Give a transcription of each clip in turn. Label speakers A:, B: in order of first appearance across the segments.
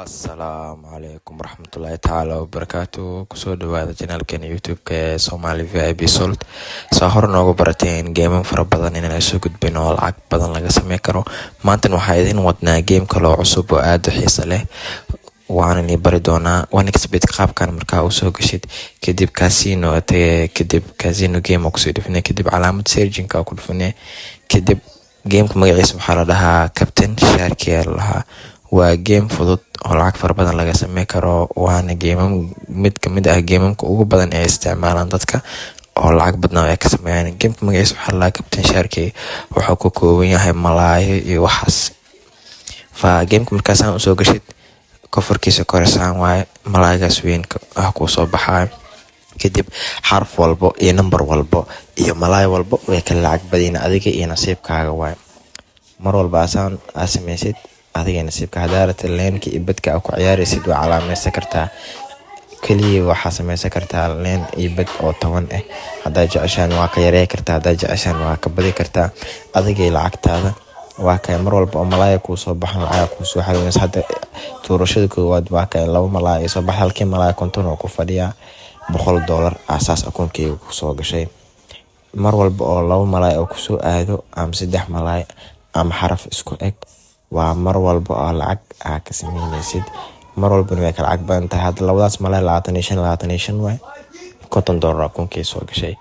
A: Assalamu alaikum warahmatullahi ta'ala wabarakatuh. Kusoo dhawaada channelkeena YouTube-ka ee Somali VIP Salt. Soo hor noogu barateen game fara badan inaan soo gudbino oo lacag badan laga sameyn karo. Maanta waxaa idin wadnaa game kale oo cusub oo aad u xiiso leh. Waana ni bari doonaa one expert qaabkan markaa u soo gashid kadib casino game oo kusoo dhifnay kadib calaamad searching ka ku dhifnay kadib game magaciisa waxaa la dhahaa Captain Ciyaaraya. Waa game fudud oo lacag fara badan laga sameyn karo, waana game mid kamid ah gamemka ugu badan ee isticmaalaan dadka oo lacag badan ay ka sameeyaan. Gameka magaciisa waxaa la Captain Ciyaaraya, wuxuu ka kooban yahay malaayo iyo waxaas. Gameka markaas aan soo gashid kofarkiisa korsaan waaye malaaygaas weynka ku soo baxay kadib xarf walbo iyo number walbo iyo malaay walbo way kala lacag badan adiga iyo nasiibkaaga waaye. Mar walba asaan samaysid adiga nasiibka hadaarta leenka iyo badka ku ciyaaraysid waa calaamaysan kartaa. Kaliya waxaa samaysan kartaa leen iyo bad oo 10 ah. Hadda jeceshahay waa ka yareey kartaa, hadda jeceshahay waa ka badi kartaa. Adiga lacagtaada waa ka mar walba oo malaay ku soo baxan lacag ku soo xariiraysa. Hadda tuurashada koowaad waa ka laba malaay soo bax halkii malaay konton oo ku fadhiya $100 asaas akoonkeyga ku soo gashay. Mar walba oo laba malaay oo ku soo aado ama 3 malaay ama xaraf isku eg waa mar walba oo lacag ka sameynaysid. Mar walba way kala lacag badan tahay. Hadda labadaas malaay 25 way $50 akoonkeyga soo gashay.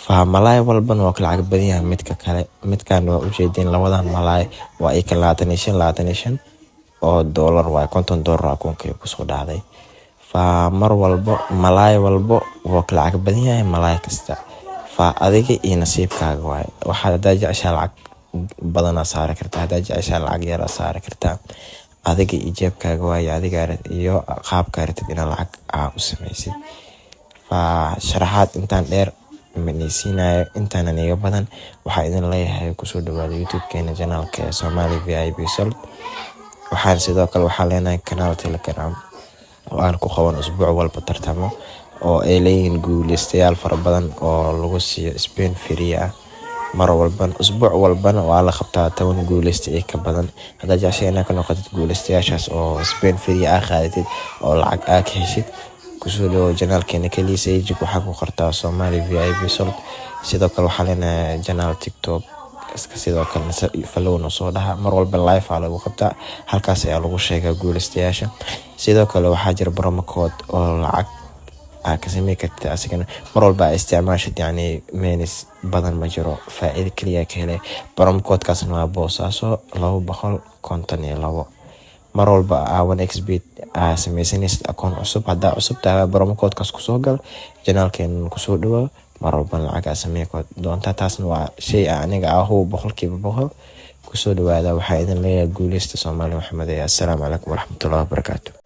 A: Malaay walba waa kala lacag badan yahay midka kale. Midkaan waa u jeedin labadan malaay waa ay kala 25 oo dollar waa $50 akoonkeyga ku soo dhacday. Mar walba malaay walba waa kala lacag badan yahay malaay kasta. Adiga iyo nasiibkaaga waaye. Waxaad hadda jeceshahay lacag badan saari kartaa, hadda jeceshahay lacag yar saari kartaa. Adiga iyo jeebkaaga waaye, adiga iyo qaabka rabtid inaad lacag u samaysid. Sharaxaad intaan dheer manisiinayo intaan aniga badan waxaa idin leeyahay kusoo dhawaada YouTube-keena channelka ee Somali VIP Salt. Waxaan sidoo kale waxaa leenahay kanaal Telegram oo aan ku qaban usbuuc walba tartamo oo ay leeyihiin guuleystayaal fara badan oo lagu siiyo Spain free ah. Mar walba usbuuc walbana waa la qabtaa 10 guuleysta ka badan. Hadda jeceshahay inaad ka noqotid guuleystayaashaas oo Spain free ah qaadatid oo lacag aad ka heshid kusoo dhawaada channelkeena kaliya waxaa ku qortaa Somali VIP Salt. Sidoo kale waxaa leenahay channel TikTok sidoo kale follow soo dhaha. Mar walba live lagu qabtaa halkaas ayaa lagu sheegaa guuleystayaasha. Sidoo kale waxaa jira promo code oo lacag ka sameey kartaa asigana mar walba isticmaashid yani meenis badan ma jiro faa'iido kaliya ka helay. Promo code kaasna waa boosaaso 252. mar walba one expert samaysanaysid akoon cusub. Hadda cusub tahay promo code kaas ku soo gal channelkeena ku soo dhawaado mar walba lacag sameey doonta. Taasna waa shay aniga ahu 100% ku soo dhawaada. Waxaa idin leeyahay guuleysta Soomaali Maxamed. Assalamu alaykum warahmatullahi wabarakatuh.